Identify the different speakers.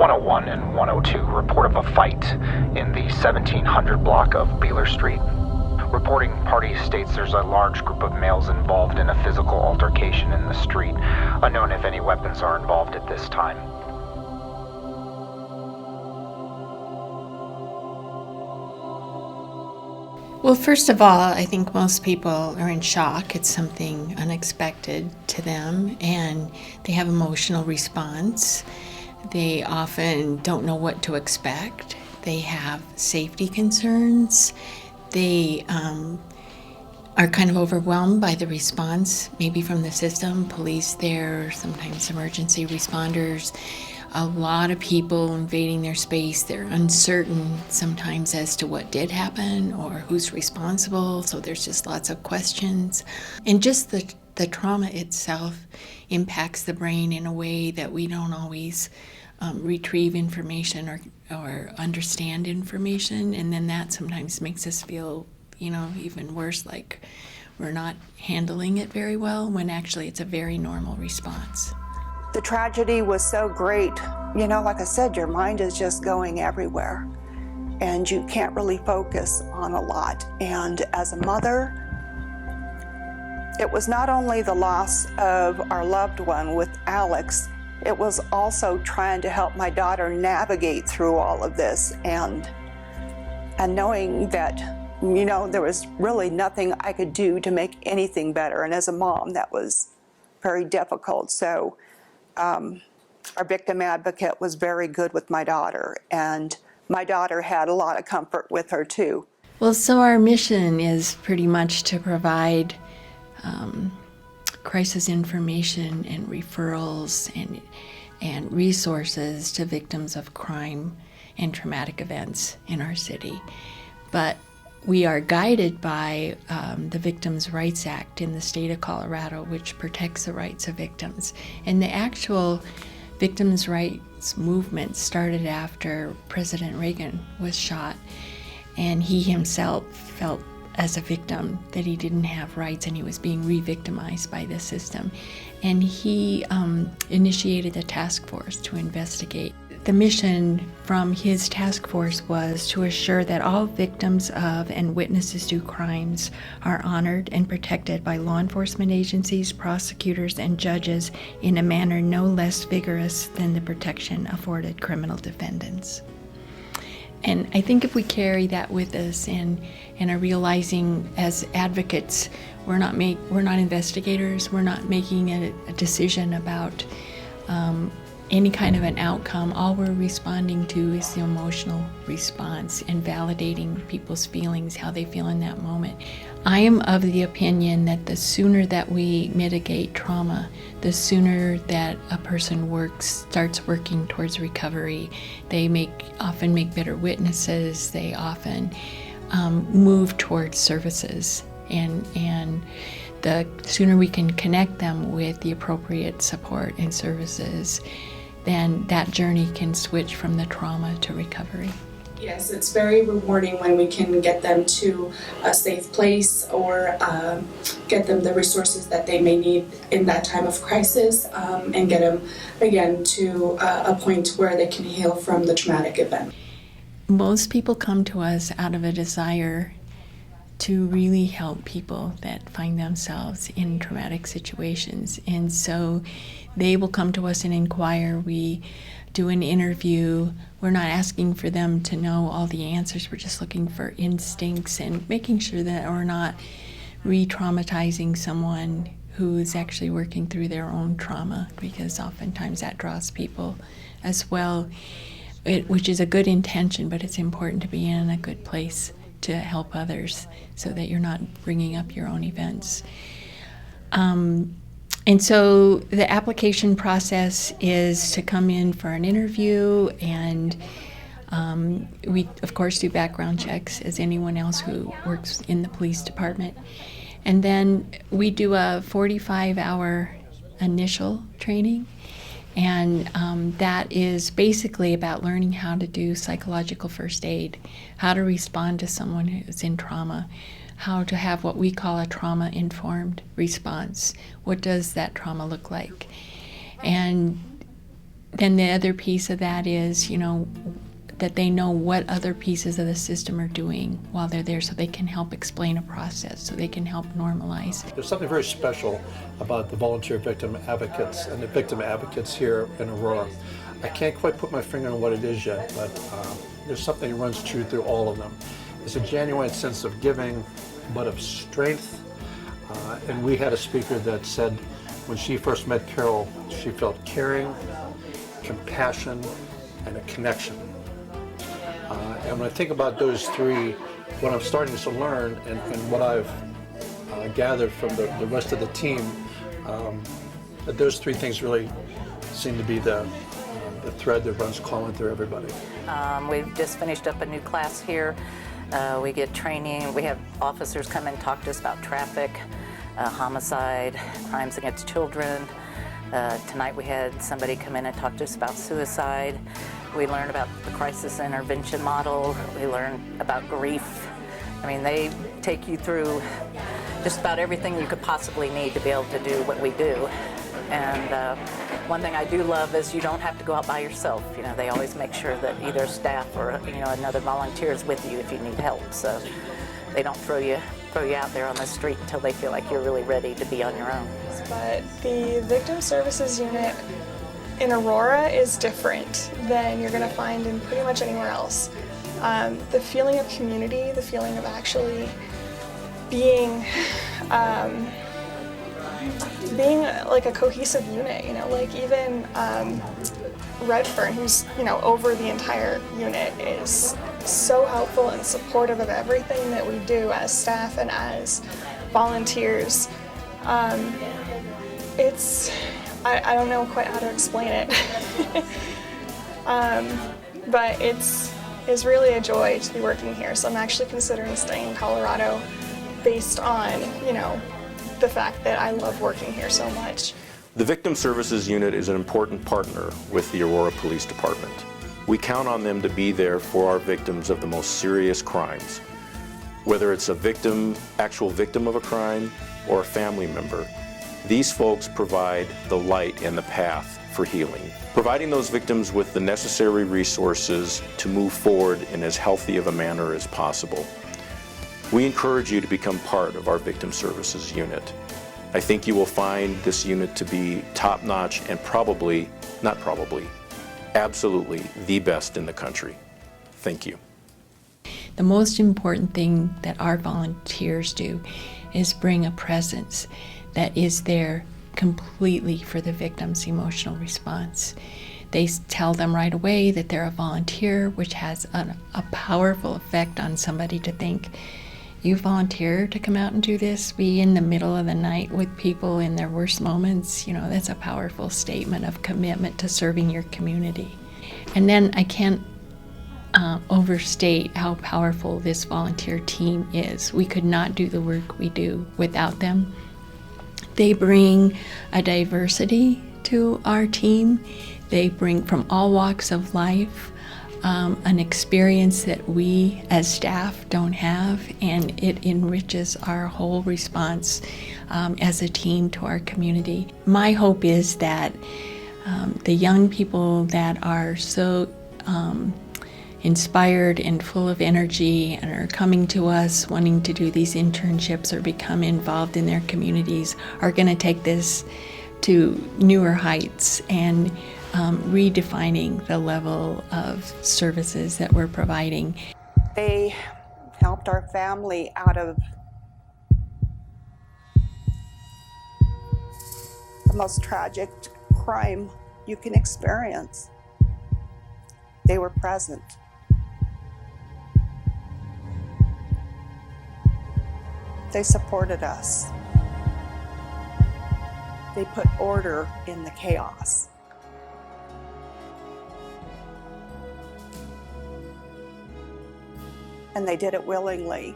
Speaker 1: 101 and 102 report of a fight in the 1700 block of Beeler Street. Reporting party states there's a large group of males involved in a physical altercation in the street. Unknown if any weapons are involved at this time.
Speaker 2: Well, first of all, I think most people are in shock. It's something unexpected to them, and they have emotional response. They often don't know what to expect. They have safety concerns. They are kind of overwhelmed by the response, maybe from the system, police there, sometimes emergency responders. A lot of people invading their space. They're uncertain sometimes as to what did happen or who's responsible, so there's just lots of questions. And just the trauma itself impacts the brain in a way that we don't always retrieve information or understand information, and then that sometimes makes us feel, even worse, like we're not handling it very well, when actually it's a very normal response.
Speaker 3: The tragedy was so great. Like I said, your mind is just going everywhere and you can't really focus on a lot. And as a mother, it was not only the loss of our loved one with Alex, it was also trying to help my daughter navigate through all of this and knowing that, there was really nothing I could do to make anything better. And as a mom, that was very difficult. So our victim advocate was very good with my daughter, and my daughter had a lot of comfort with her too.
Speaker 2: Well, so our mission is pretty much to provide crisis information and referrals and resources to victims of crime and traumatic events in our city. But we are guided by the Victims' Rights Act in the state of Colorado, which protects the rights of victims. And the actual victims' rights movement started after President Reagan was shot, and he himself felt as a victim that he didn't have rights and he was being re-victimized by the system. And he initiated a task force to investigate. The mission from his task force was to assure that all victims of and witnesses to crimes are honored and protected by law enforcement agencies, prosecutors, and judges in a manner no less vigorous than the protection afforded criminal defendants. And I think if we carry that with us and are realizing as advocates, we're not investigators, we're not making a decision about any kind of an outcome. All we're responding to is the emotional response and validating people's feelings, how they feel in that moment. I am of the opinion that the sooner that we mitigate trauma, the sooner that a person starts working towards recovery. They often make better witnesses. They often move towards services, and the sooner we can connect them with the appropriate support and services, then that journey can switch from the trauma to recovery.
Speaker 4: Yes, it's very rewarding when we can get them to a safe place or get them the resources that they may need in that time of crisis, and get them again to a point where they can heal from the traumatic event.
Speaker 2: Most people come to us out of a desire to really help people that find themselves in traumatic situations. And so they will come to us and inquire. We do an interview. We're not asking for them to know all the answers. We're just looking for instincts and making sure that we're not re-traumatizing someone who's actually working through their own trauma, because oftentimes that draws people as well, which is a good intention, but it's important to be in a good place to help others so that you're not bringing up your own events. And so the application process is to come in for an interview, and we, of course, do background checks as anyone else who works in the police department. And then we do a 45-hour initial training, and that is basically about learning how to do psychological first aid, how to respond to someone who's in trauma, how to have what we call a trauma-informed response. What does that trauma look like? And then the other piece of that is, that they know what other pieces of the system are doing while they're there, so they can help explain a process, so they can help normalize.
Speaker 5: There's something very special about the volunteer victim advocates and the victim advocates here in Aurora. I can't quite put my finger on what it is yet, but there's something that runs true through all of them. It's a genuine sense of giving, but of strength. And we had a speaker that said when she first met Carol, she felt caring, compassion, and a connection. And when I think about those three, what I'm starting to learn and what I've gathered from the rest of the team, that those three things really seem to be the thread that runs common through everybody.
Speaker 6: We've just finished up a new class here. We get training. We have officers come and talk to us about traffic, homicide, crimes against children. Tonight we had somebody come in and talk to us about suicide. We learn about the crisis intervention model. We learn about grief. I mean, they take you through just about everything you could possibly need to be able to do what we do. And one thing I do love is you don't have to go out by yourself. They always make sure that either staff or another volunteer is with you if you need help. So they don't throw you out there on the street until they feel like you're really ready to be on your own.
Speaker 7: But the Victim Services Unit in Aurora is different than you're going to find in pretty much anywhere else. The feeling of community, the feeling of actually being like a cohesive unit, like even Redfern, who's over the entire unit, is so helpful and supportive of everything that we do as staff and as volunteers. I don't know quite how to explain it, but it's really a joy to be working here. So I'm actually considering staying in Colorado based on, the fact that I love working here so much.
Speaker 8: The Victim Services Unit is an important partner with the Aurora Police Department. We count on them to be there for our victims of the most serious crimes. Whether it's a actual victim of a crime, or a family member, these folks provide the light and the path for healing, providing those victims with the necessary resources to move forward in as healthy of a manner as possible. We encourage you to become part of our Victim Services Unit. I think you will find this unit to be top-notch and absolutely the best in the country. Thank you.
Speaker 2: The most important thing that our volunteers do is bring a presence that is there completely for the victim's emotional response. They tell them right away that they're a volunteer, which has a powerful effect on somebody to think, you volunteer to come out and do this, be in the middle of the night with people in their worst moments. That's a powerful statement of commitment to serving your community. And then I can't overstate how powerful this volunteer team is. We could not do the work we do without them. They bring a diversity to our team. They bring from all walks of life an experience that we as staff don't have, and it enriches our whole response as a team to our community. My hope is that the young people that are so inspired and full of energy and are coming to us wanting to do these internships or become involved in their communities are going to take this to newer heights and redefining the level of services that we're providing.
Speaker 3: They helped our family out of the most tragic crime you can experience. They were present. They supported us. They put order in the chaos. And they did it willingly.